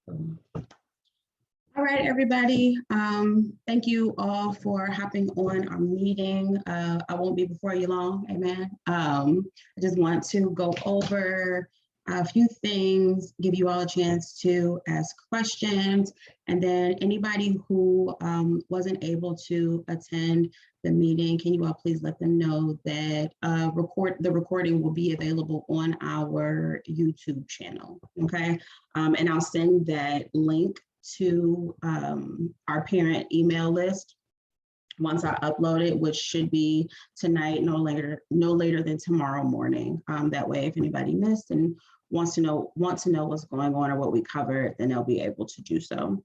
All right, everybody. Thank you all for hopping on our meeting. I won't be before you long, amen. I just want to go over a few things, give you all a chance to ask questions, and then anybody who wasn't able to attend the meeting, can you all please let them know that the recording will be available on our YouTube channel, okay? And I'll send that link to our parent email list once I upload it, which should be tonight, no later than tomorrow morning. That way, if anybody missed and wants to know what's going on or what we covered, then they'll be able to do so.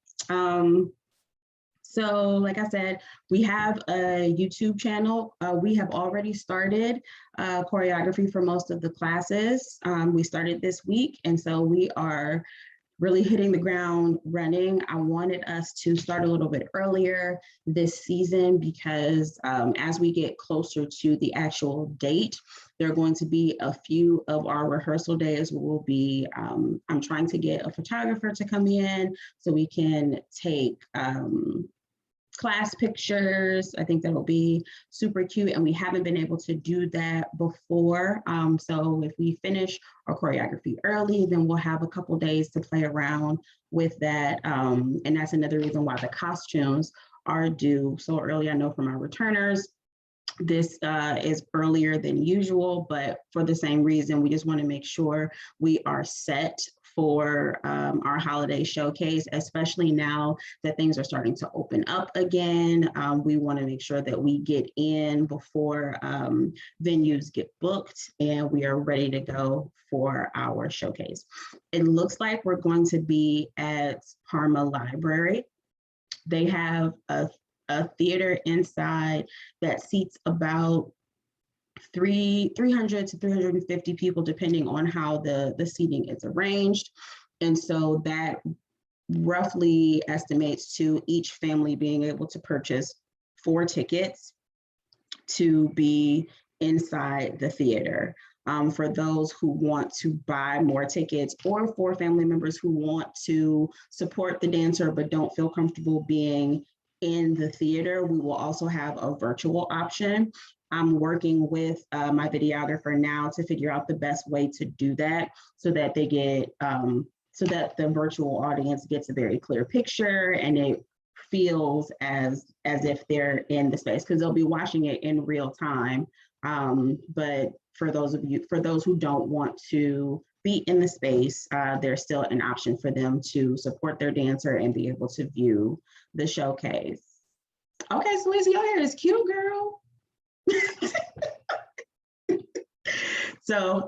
So like I said, we have a YouTube channel. We have already started choreography for most of the classes. We started this week, and so we are really hitting the ground running. I wanted us to start a little bit earlier this season because as we get closer to the actual date, there are going to be a few of our rehearsal days where we'll be, I'm trying to get a photographer to come in so we can take class pictures. I think that'll be super cute, and we haven't been able to do that before. So if we finish our choreography early, then we'll have a couple days to play around with that. And that's another reason why the costumes are due so early. I know from our returners, this is earlier than usual, but for the same reason, we just want to make sure we are set for our holiday showcase, especially now that things are starting to open up again. We want to make sure that we get in before venues get booked and we are ready to go for our showcase. It looks like we're going to be at Parma Library. They have a theater inside that seats about 300 to 350 people, depending on how the seating is arranged. And so that roughly estimates to each family being able to purchase 4 tickets to be inside the theater. For those who want to buy more tickets, or for family members who want to support the dancer but don't feel comfortable being in the theater, we will also have a virtual option. I'm working with my videographer now to figure out the best way to do that so that they get, so that the virtual audience gets a very clear picture and it feels as if they're in the space, because they'll be watching it in real time. But for those who don't want to be in the space, there's still an option for them to support their dancer and be able to view the showcase. Okay, so Lisa, your hair is cute, girl. So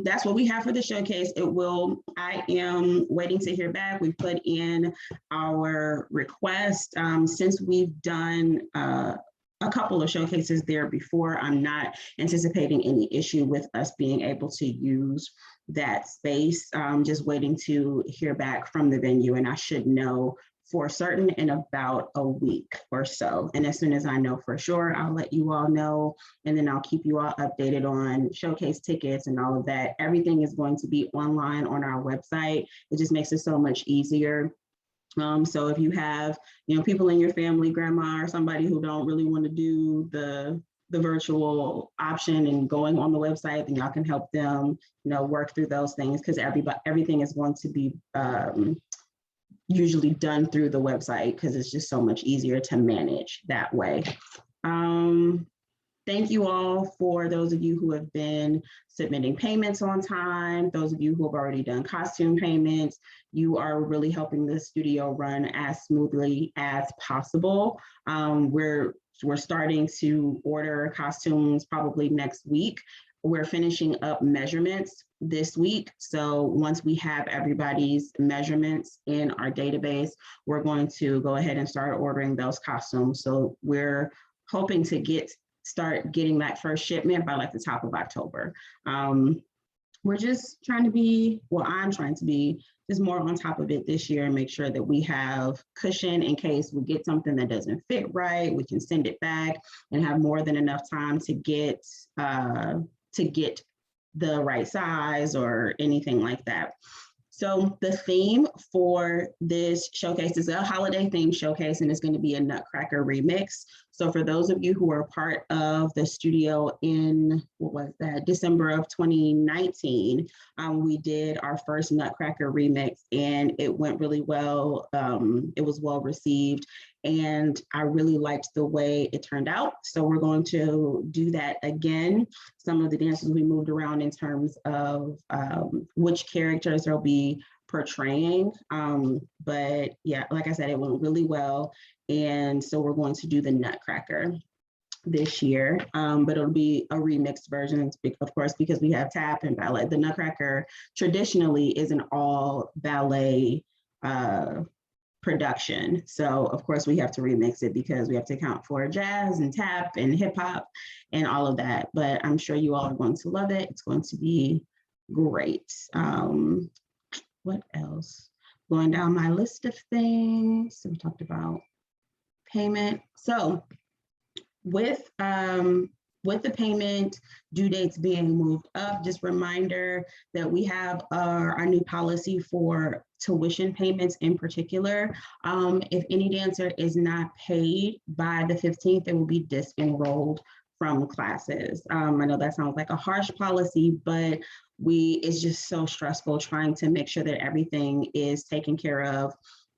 that's what we have for the showcase. I am waiting to hear back. We've put in our request. Since we've done a couple of showcases there before, I'm not anticipating any issue with us being able to use that space. Just waiting to hear back from the venue, and I should know for certain in about a week or so. And as soon as I know for sure, I'll let you all know, and then I'll keep you all updated on showcase tickets and all of that. Everything is going to be online on our website. It just makes it so much easier. So if you have, people in your family, grandma or somebody who don't really want to do the virtual option and going on the website, then y'all can help them, work through those things, because everything is going to be usually done through the website because it's just so much easier to manage that way. Thank you all for those of you who have been submitting payments on time. Those of you who have already done costume payments, you are really helping the studio run as smoothly as possible. We're starting to order costumes probably next week. We're finishing up measurements this week. So once we have everybody's measurements in our database, we're going to go ahead and start ordering those costumes. So we're hoping to start getting that first shipment by like the top of October. We're just trying to be, I'm trying to be just more on top of it this year and make sure that we have cushion in case we get something that doesn't fit right. We can send it back and have more than enough time to get the right size or anything like that. So the theme for this showcase is a holiday themed showcase, and it's going to be a Nutcracker remix. So for those of you who are part of the studio in, what was that, December of 2019, we did our first Nutcracker remix, and it went really well. It was well received, and I really liked the way it turned out. So we're going to do that again. Some of the dances we moved around in terms of which characters they'll be portraying. But yeah, like I said, it went really well. And so we're going to do the Nutcracker this year, but it'll be a remixed version, of course, because we have tap and ballet. The Nutcracker traditionally is an all ballet production. So of course we have to remix it because we have to account for jazz and tap and hip hop and all of that. But I'm sure you all are going to love it. It's going to be great. What else? Going down my list of things. So we talked about payment. So with the payment due dates being moved up, just reminder that we have our new policy for tuition payments in particular. If any dancer is not paid by the 15th, they will be disenrolled from classes. I know that sounds like a harsh policy, but it's just so stressful trying to make sure that everything is taken care of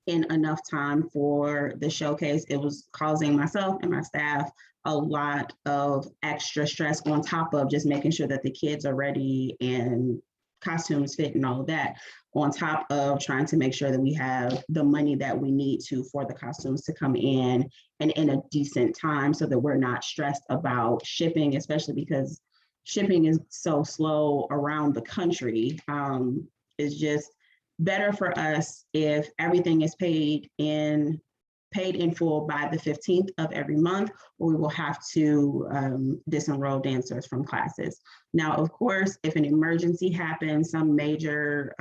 in enough time for the showcase. It was causing myself and my staff a lot of extra stress on top of just making sure that the kids are ready and costumes fit and all of that, on top of trying to make sure that we have the money that we need for the costumes to come in and in a decent time so that we're not stressed about shipping, especially because shipping is so slow around the country. It's just better for us if everything is paid in full by the 15th of every month, or we will have to disenroll dancers from classes. Now, of course, if an emergency happens, some major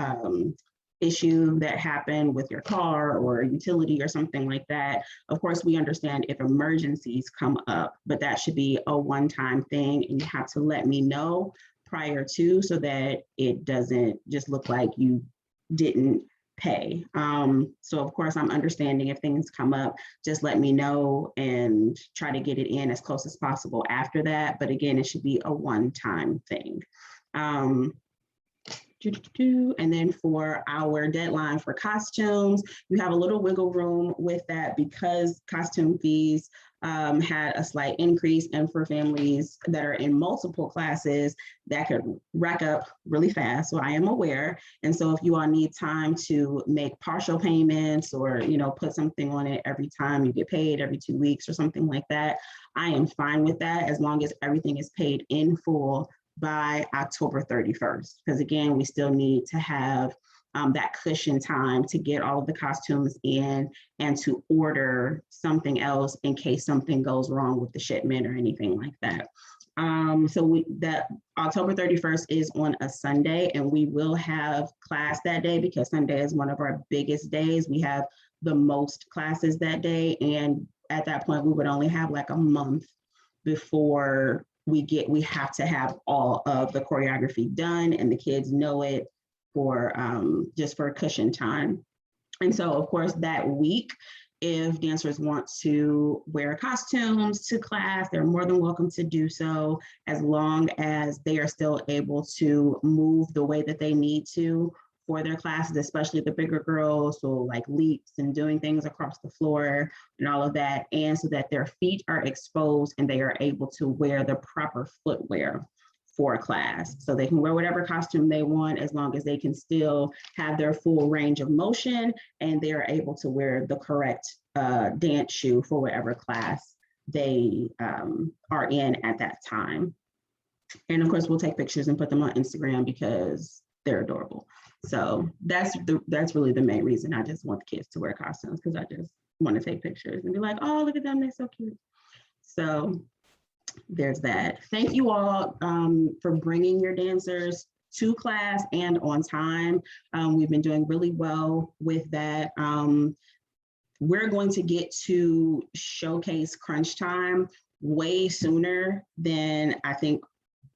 issue that happened with your car or utility or something like that, of course, we understand if emergencies come up, but that should be a one-time thing, and you have to let me know prior to so that it doesn't just look like you didn't pay. So of course I'm understanding if things come up, just let me know and try to get it in as close as possible after that. But again, it should be a one-time thing. And then for our deadline for costumes, you have a little wiggle room with that because costume fees had a slight increase, and for families that are in multiple classes, that could rack up really fast. So I am aware. And so if you all need time to make partial payments or, put something on it every time you get paid, every 2 weeks or something like that, I am fine with that as long as everything is paid in full by October 31st. Because again, we still need to have that cushion time to get all of the costumes in and to order something else in case something goes wrong with the shipment or anything like that. So that October 31st is on a Sunday, and we will have class that day because Sunday is one of our biggest days. We have the most classes that day, and at that point, we would only have like a month before we have to have all of the choreography done, and the kids know it for just for cushion time. And so, of course, that week, if dancers want to wear costumes to class, they're more than welcome to do so, as long as they are still able to move the way that they need to for their classes, especially the bigger girls, so like leaps and doing things across the floor and all of that, and so that their feet are exposed and they are able to wear the proper footwear for class. So they can wear whatever costume they want as long as they can still have their full range of motion and they are able to wear the correct dance shoe for whatever class they are in at that time. And of course, we'll take pictures and put them on Instagram because they're adorable. So that's really the main reason. I just want the kids to wear costumes because I just want to take pictures and be like, oh, look at them, they're so cute. So there's that. Thank you all for bringing your dancers to class and on time. We've been doing really well with that. We're going to get to showcase crunch time way sooner than I think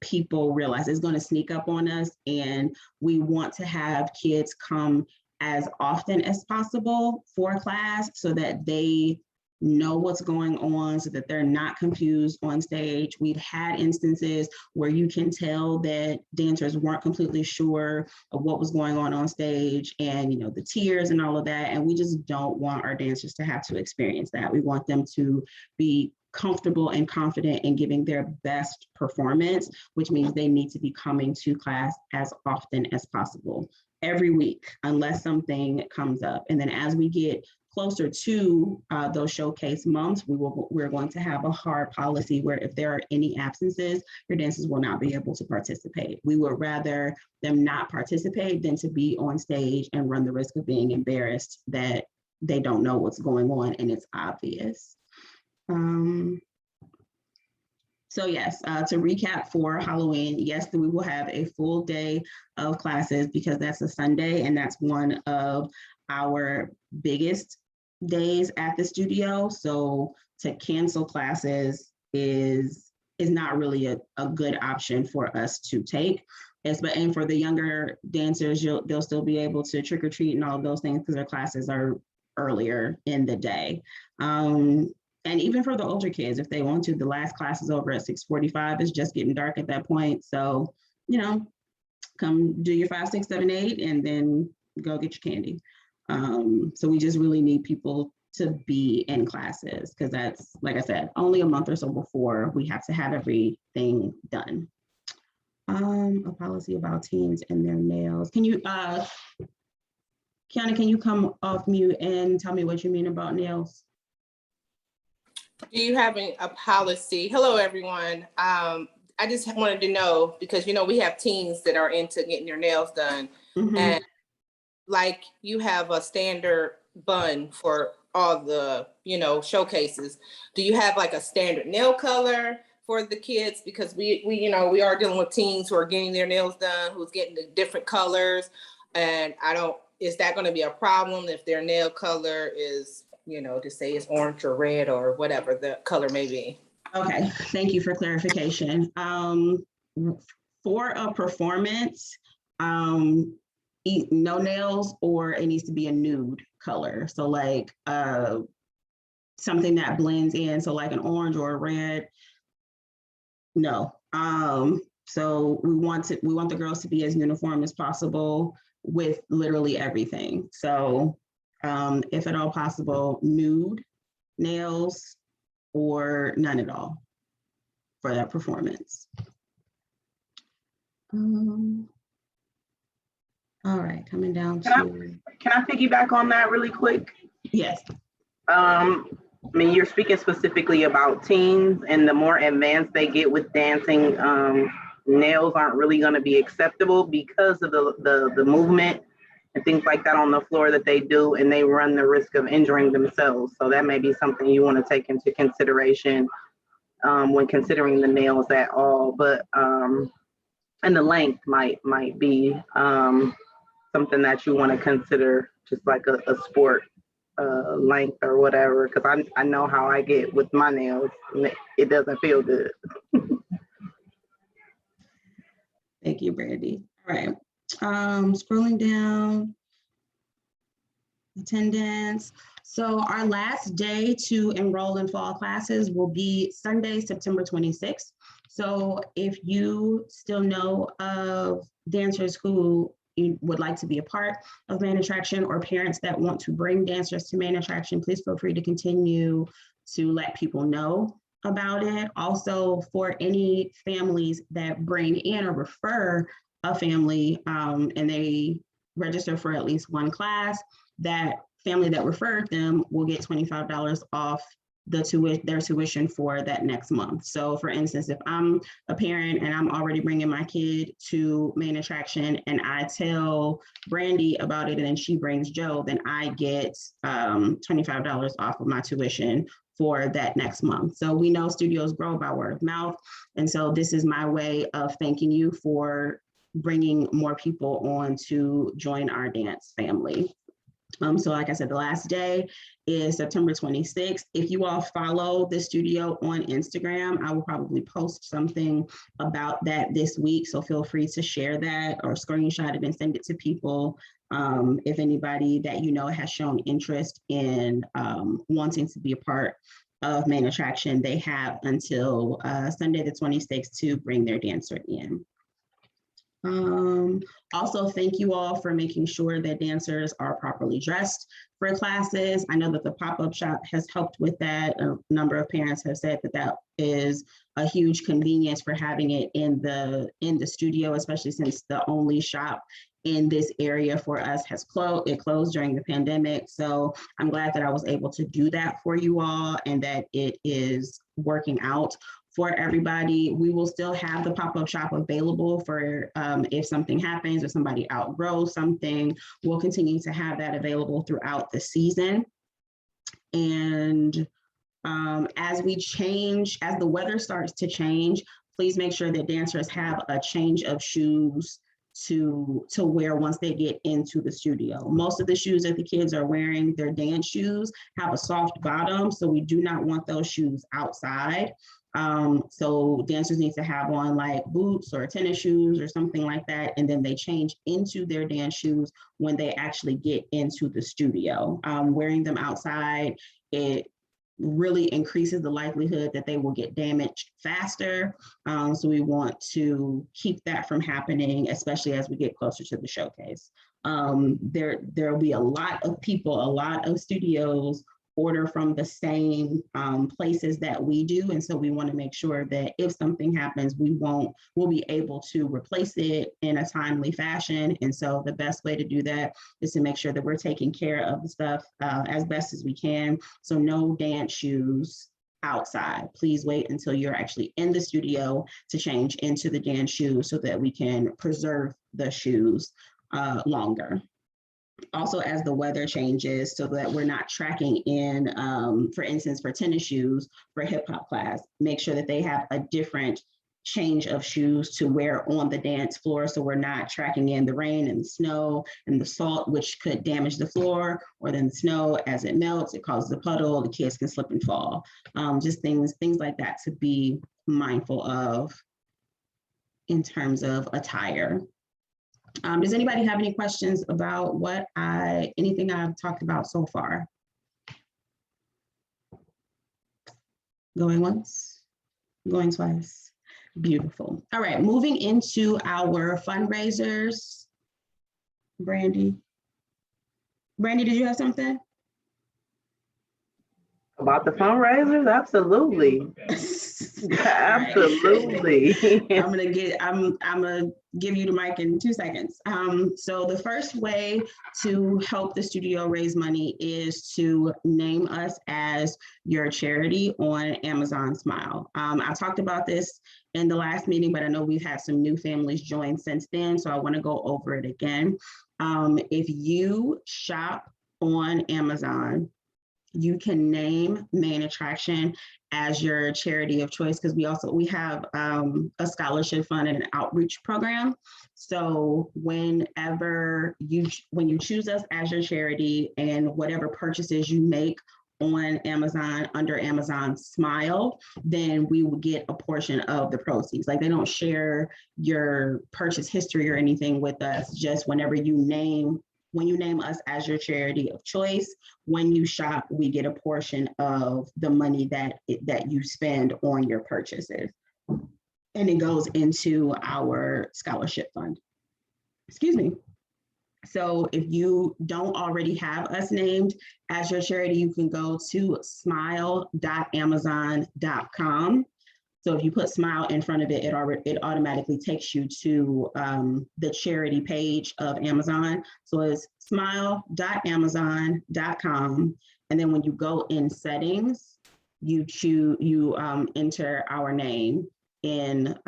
people realize it's going to sneak up on us, and we want to have kids come as often as possible for class so that they know what's going on, so that they're not confused on stage. We've had instances where you can tell that dancers weren't completely sure of what was going on stage, and the tears and all of that, and we just don't want our dancers to have to experience that. We want them to be comfortable and confident in giving their best performance, which means they need to be coming to class as often as possible, every week, unless something comes up. And then as we get closer to those showcase months, we're going to have a hard policy where if there are any absences, your dancers will not be able to participate. We would rather them not participate than to be on stage and run the risk of being embarrassed that they don't know what's going on and it's obvious. So yes, to recap for Halloween, yes, we will have a full day of classes because that's a Sunday, and that's one of our biggest days at the studio. So to cancel classes is not really a good option for us to take. And for the younger dancers, they'll still be able to trick or treat and all of those things because their classes are earlier in the day. And even for the older kids, if they want to, the last class is over at 6:45. It's just getting dark at that point. So, come do your 5, 6, 7, 8, and then go get your candy. So we just really need people to be in classes because that's, like I said, only a month or so before we have to have everything done. A policy about teens and their nails. Can you, Kiana, can you come off mute and tell me what you mean about nails? Do you have a policy? Hello, everyone. I just wanted to know, because, we have teens that are into getting their nails done. Mm-hmm. And like you have a standard bun for all the, showcases. Do you have like a standard nail color for the kids? Because we are dealing with teens who are getting their nails done, who's getting the different colors. And is that going to be a problem if their nail color is, to say it's orange or red or whatever the color may be? Okay, thank you for clarification. For a performance, no nails, or it needs to be a nude color. So like something that blends in. So like an orange or a red, no. So we want the girls to be as uniform as possible with literally everything. So if at all possible, nude nails or none at all for that performance. All right, coming down to. Can I piggyback on that really quick? Yes. You're speaking specifically about teens, and the more advanced they get with dancing, nails aren't really going to be acceptable because of the movement and things like that on the floor that they do, and they run the risk of injuring themselves. So that may be something you want to take into consideration when considering the nails at all. But and the length might be something that you want to consider, just like a sport length or whatever, because I know how I get with my nails. It doesn't feel good. Thank you, Brandy. All right. Scrolling down, attendance. So our last day to enroll in fall classes will be Sunday, September 26th. So if you still know of dancers who would like to be a part of Main Attraction, or parents that want to bring dancers to Main Attraction, please feel free to continue to let people know about it. Also, for any families that bring in or refer a family and they register for at least one class, that family that referred them will get $25 off their tuition for that next month. So for instance, if I'm a parent and I'm already bringing my kid to Main Attraction and I tell Brandy about it and then she brings Joe, then I get $25 off of my tuition for that next month. So we know studios grow by word of mouth. And so this is my way of thanking you for bringing more people on to join our dance family. So like I said, the last day is September 26th. If you all follow the studio on Instagram, I will probably post something about that this week. So feel free to share that or screenshot it and send it to people. If anybody that you know has shown interest in wanting to be a part of Main Attraction, they have until Sunday the 26th to bring their dancer in. Also, thank you all for making sure that dancers are properly dressed for classes. I know that the pop-up shop has helped with that. A number of parents have said that that is a huge convenience for having it in the studio, especially since the only shop in this area for us has closed. It closed during the pandemic. So I'm glad that I was able to do that for you all and that it is working out for everybody. We will still have the pop-up shop available for if something happens or somebody outgrows something, we'll continue to have that available throughout the season. And as the weather starts to change, please make sure that dancers have a change of shoes to wear once they get into the studio. Most of the shoes that the kids are wearing, their dance shoes, have a soft bottom, so we do not want those shoes outside. So dancers need to have on like boots or tennis shoes or something like that, and then they change into their dance shoes when they actually get into the studio. Wearing them outside, it really increases the likelihood that they will get damaged faster. So we want to keep that from happening, especially as we get closer to the showcase. There will be a lot of people, a lot of studios order from the same places that we do. And so we want to make sure that if something happens, we'll be able to replace it in a timely fashion. And so the best way to do that is to make sure that we're taking care of the stuff as best as we can. So no dance shoes outside. Please wait until you're actually in the studio to change into the dance shoes so that we can preserve the shoes longer. Also, as the weather changes, so that we're not tracking in, for instance, for tennis shoes for hip hop class, make sure that they have a different change of shoes to wear on the dance floor. So we're not tracking in the rain and the snow and the salt, which could damage the floor, or then the snow as it melts, it causes a puddle, the kids can slip and fall. Just things like that to be mindful of in terms of attire. Does anybody have any questions about anything I've talked about so far? Going once, going twice. Beautiful. All right, moving into our fundraisers. Brandy, did you have something? About the fundraisers? Absolutely. Absolutely. I'm gonna give you the mic in 2 seconds. So the first way to help the studio raise money is to name us as your charity on Amazon Smile. I talked about this in the last meeting, but I know we've had some new families join since then, so I want to go over it again. If you shop on Amazon, you can name Main Attraction as your charity of choice, because we have a scholarship fund and an outreach program. So when you choose us as your charity, and whatever purchases you make on Amazon under Amazon Smile, then we will get a portion of the proceeds. Like, they don't share your purchase history or anything with us. Just when you name us as your charity of choice, when you shop, we get a portion of the money that you spend on your purchases. And it goes into our scholarship fund. Excuse me. So if you don't already have us named as your charity, you can go to smile.amazon.com. So if you put Smile in front of it, it automatically takes you to the charity page of Amazon. So it's smile.amazon.com. And then when you go in settings, you enter our name in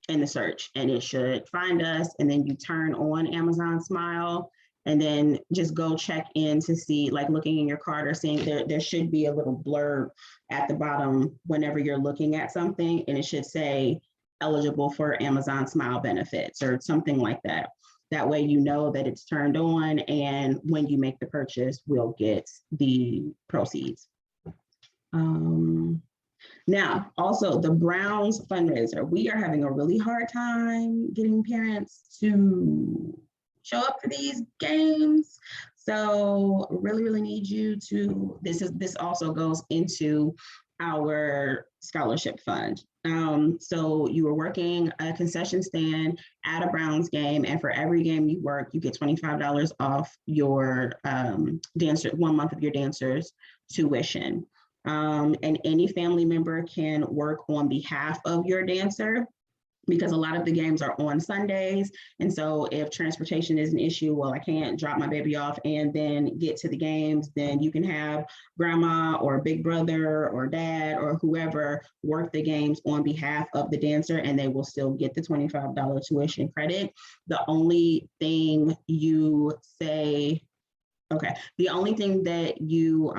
the search, and it should find us. And then you turn on Amazon Smile, and then just go check in to see, like looking in your cart or seeing there should be a little blurb at the bottom whenever you're looking at something, and it should say eligible for Amazon Smile benefits or something like that. That way you know that it's turned on, and when you make the purchase, we'll get the proceeds. Now, also the Browns fundraiser. We are having a really hard time getting parents to show up for these games. So really, really need you to, this also goes into our scholarship fund. So you were working a concession stand at a Browns game, and for every game you work, you get $25 off your dancer, 1 month of your dancer's tuition. And any family member can work on behalf of your dancer, because a lot of the games are on Sundays. And so if transportation is an issue, well, I can't drop my baby off and then get to the games, then you can have grandma or big brother or dad or whoever work the games on behalf of the dancer, and they will still get the $25 tuition credit. The only thing you say, okay, the only thing that you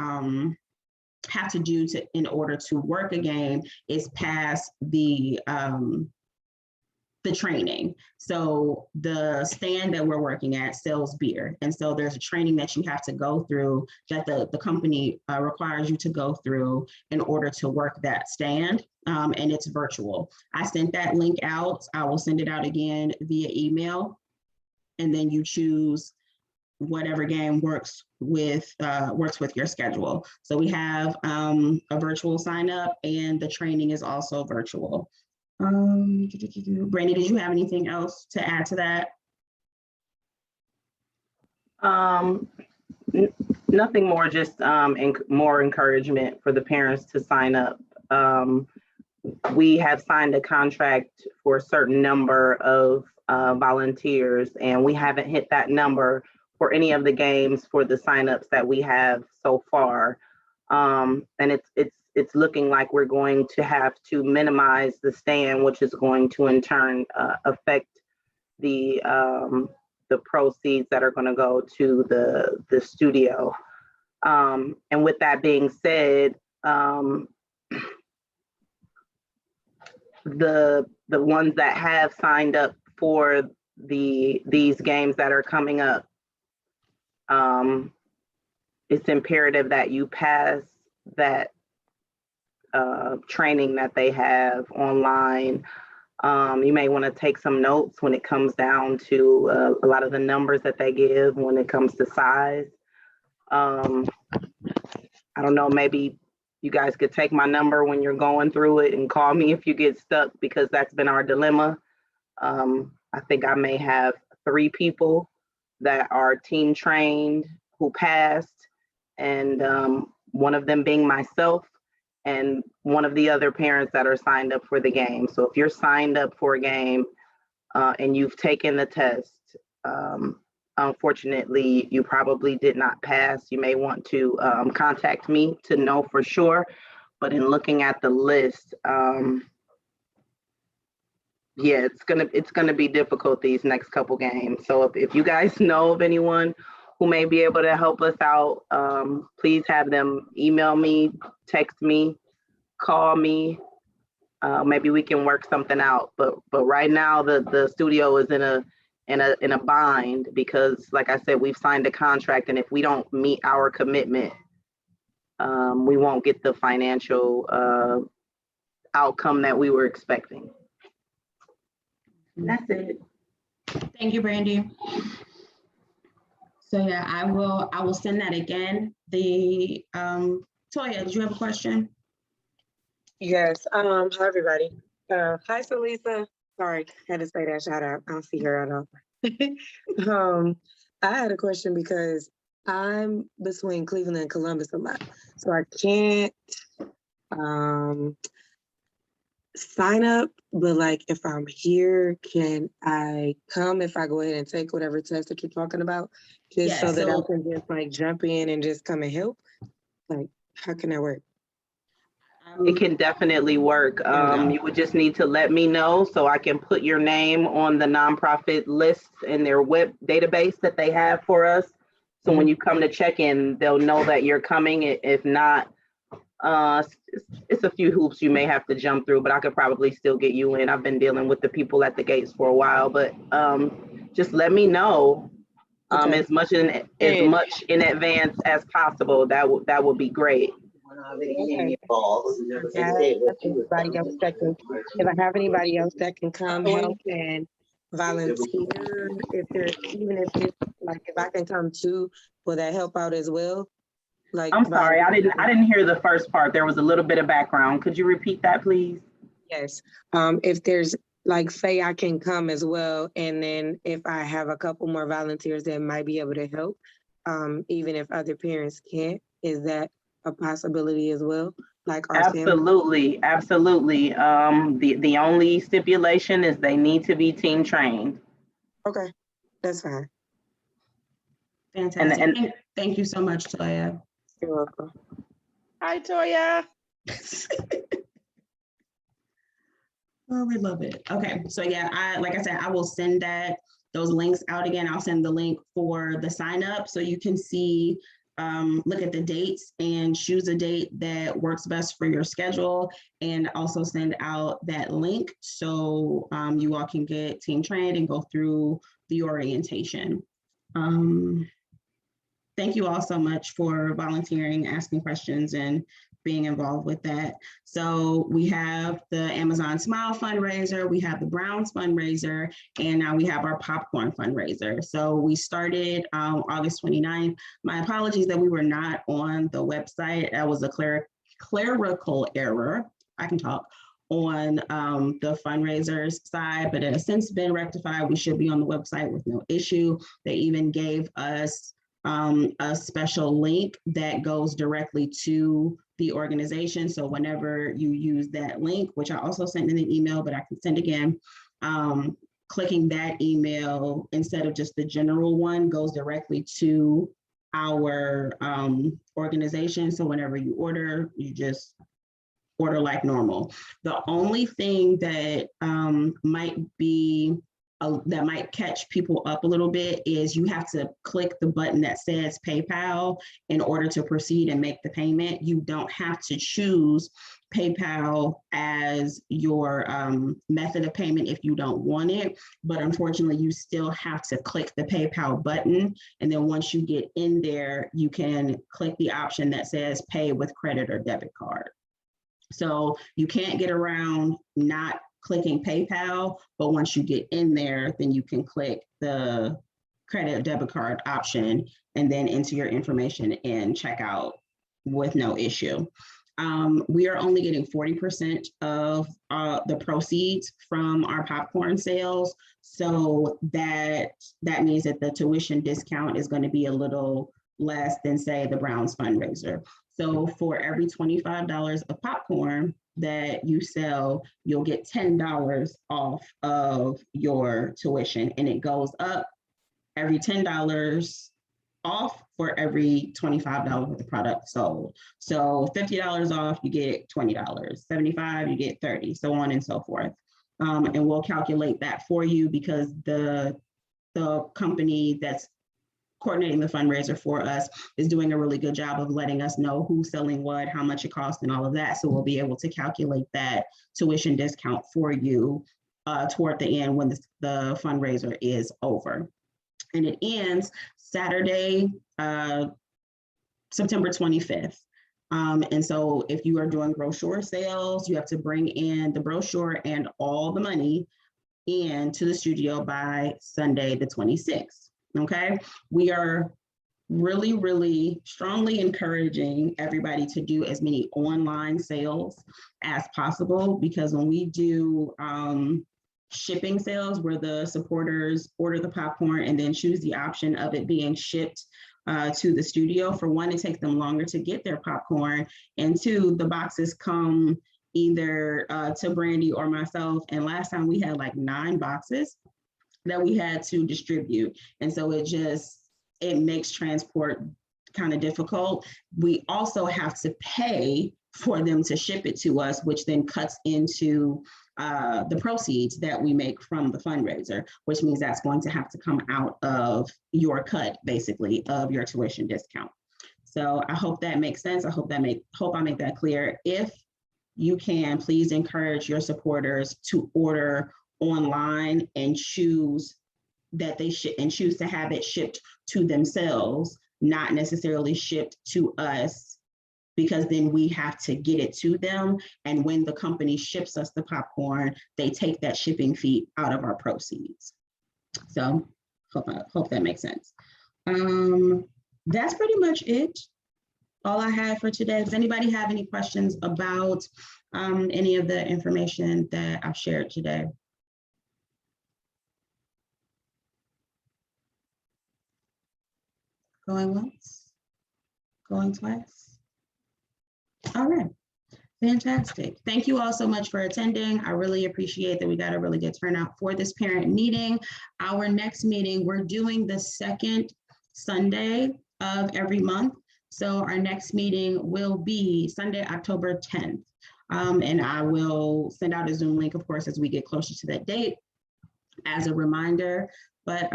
have to do in order to work a game is pass the training. So the stand that we're working at sells beer. And so there's a training that you have to go through, that the company requires you to go through in order to work that stand. And it's virtual. I sent that link out. I will send it out again via email. And then you choose whatever game works with your schedule. So we have a virtual sign up, and the training is also virtual. Brandy, did you have anything else to add to that? Nothing more, just more encouragement for the parents to sign up. We have signed a contract for a certain number of volunteers, and we haven't hit that number for any of the games for the signups that we have so far. And it's looking like we're going to have to minimize the stand, which is going to in turn affect the proceeds that are going to go to the studio. And with that being said, the ones that have signed up for these games that are coming up, it's imperative that you pass that training that they have online. You may want to take some notes when it comes down to a lot of the numbers that they give when it comes to size. I don't know, maybe you guys could take my number when you're going through it and call me if you get stuck, because that's been our dilemma. I think I may have 3 people that are team trained who passed, and one of them being myself, and one of the other parents that are signed up for the game. So if you're signed up for a game and you've taken the test, unfortunately, you probably did not pass. You may want to contact me to know for sure. But in looking at the list, yeah, it's gonna be difficult these next couple games. So if you guys know of anyone who may be able to help us out, please have them email me, text me, call me. Maybe we can work something out. But right now the studio is in a bind, because like I said, we've signed a contract, and if we don't meet our commitment, we won't get the financial outcome that we were expecting. And that's it. Thank you, Brandy. So yeah, I will send that again. The Toya, did you have a question? Yes. Hi everybody. Hi, so Lisa. Sorry, had to say that shout out. I don't see her at all. I had a question because I'm between Cleveland and Columbus a lot, so I can't sign up. But like, if I'm here, can I come if I go ahead and take whatever test that you're talking about, just Yeah, so that so- I can just like jump in and just come and help? Like, how can that work? It can definitely work. You would just need to let me know so I can put your name on the nonprofit list in their web database that they have for us. So when you come to check in, they'll know that you're coming. If not, it's a few hoops you may have to jump through, but I could probably still get you in. I've been dealing with the people at the gates for a while, but just let me know Okay. as much in advance as possible. That would be great. Okay. Everybody else that can, if I have anybody else that can come help and volunteer, if there, even if it's like, if I can come too, will that help out as well? Like, I'm sorry, I didn't hear the first part. There was a little bit of background. Could you repeat that, please? Yes, if there's, like, say I can come as well, and then if I have a couple more volunteers that might be able to help, even if other parents can't, is that a possibility as well? Like our family? Absolutely, absolutely. The only stipulation is they need to be team trained. Okay, that's fine. Fantastic. And Thank you so much, Toya. You're welcome. Hi, Toya. Oh, we love it. Okay, so yeah, like I said, I will send those links out again. I'll send the link for the sign up so you can see, look at the dates and choose a date that works best for your schedule, and also send out that link so you all can get team trained and go through the orientation. Thank you all so much for volunteering, asking questions, and being involved with that. So we have the Amazon Smile fundraiser, we have the Browns fundraiser, and now we have our popcorn fundraiser. So we started August 29th. My apologies that we were not on the website. That was a clerical error. I can talk on the fundraisers side, but it has since been rectified. We should be on the website with no issue. They even gave us a special link that goes directly to the organization. So whenever you use that link, which I also sent in the email, but I can send again, clicking that email instead of just the general one goes directly to our organization. So whenever you order, you just order like normal. The only thing that that might catch people up a little bit is you have to click the button that says PayPal in order to proceed and make the payment. You don't have to choose PayPal as your method of payment if you don't want it, but unfortunately you still have to click the PayPal button. And then once you get in there, you can click the option that says pay with credit or debit card. So you can't get around not clicking PayPal, but once you get in there, then you can click the credit or debit card option and then enter your information and check out with no issue. We are only getting 40% of the proceeds from our popcorn sales. So that means that the tuition discount is going to be a little less than, say, the Browns fundraiser. So for every $25 of popcorn that you sell, you'll get $10 off of your tuition, and it goes up every $10 off for every $25 worth of product sold. So $50 off, you get $20, $75, you get $30, so on and so forth. And we'll calculate that for you because the company that's coordinating the fundraiser for us is doing a really good job of letting us know who's selling what, how much it costs, and all of that. So we'll be able to calculate that tuition discount for you toward the end when the fundraiser is over. And it ends Saturday, September 25th. And so if you are doing brochure sales, you have to bring in the brochure and all the money into the studio by Sunday, the 26th. Okay, we are really, really strongly encouraging everybody to do as many online sales as possible, because when we do shipping sales where the supporters order the popcorn and then choose the option of it being shipped to the studio, for one, it takes them longer to get their popcorn, and two, the boxes come either to Brandy or myself, and last time we had like 9 boxes that we had to distribute. And so it makes transport kind of difficult. We also have to pay for them to ship it to us, which then cuts into the proceeds that we make from the fundraiser, which means that's going to have to come out of your cut, basically, of your tuition discount. So I hope that makes sense. I hope I make that clear. If you can, please encourage your supporters to order online and choose that they ship and choose to have it shipped to themselves, not necessarily shipped to us, because then we have to get it to them. And when the company ships us the popcorn, they take that shipping fee out of our proceeds. So hope that makes sense. That's pretty much it. All I had for today. Does anybody have any questions about any of the information that I've shared today? Going once, going twice. All right, fantastic. Thank you all so much for attending. I really appreciate that we got a really good turnout for this parent meeting. Our next meeting, we're doing the second Sunday of every month. So our next meeting will be Sunday, October 10th. And I will send out a Zoom link, of course, as we get closer to that date as a reminder. But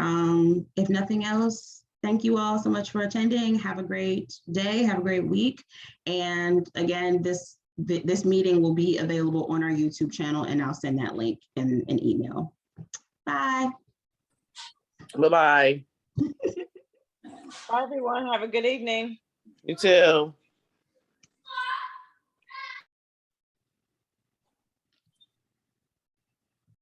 if nothing else, thank you all so much for attending. Have a great day, have a great week. And again, this meeting will be available on our YouTube channel, and I'll send that link in an email. Bye. Bye-bye. Bye, everyone. Have a good evening. You too.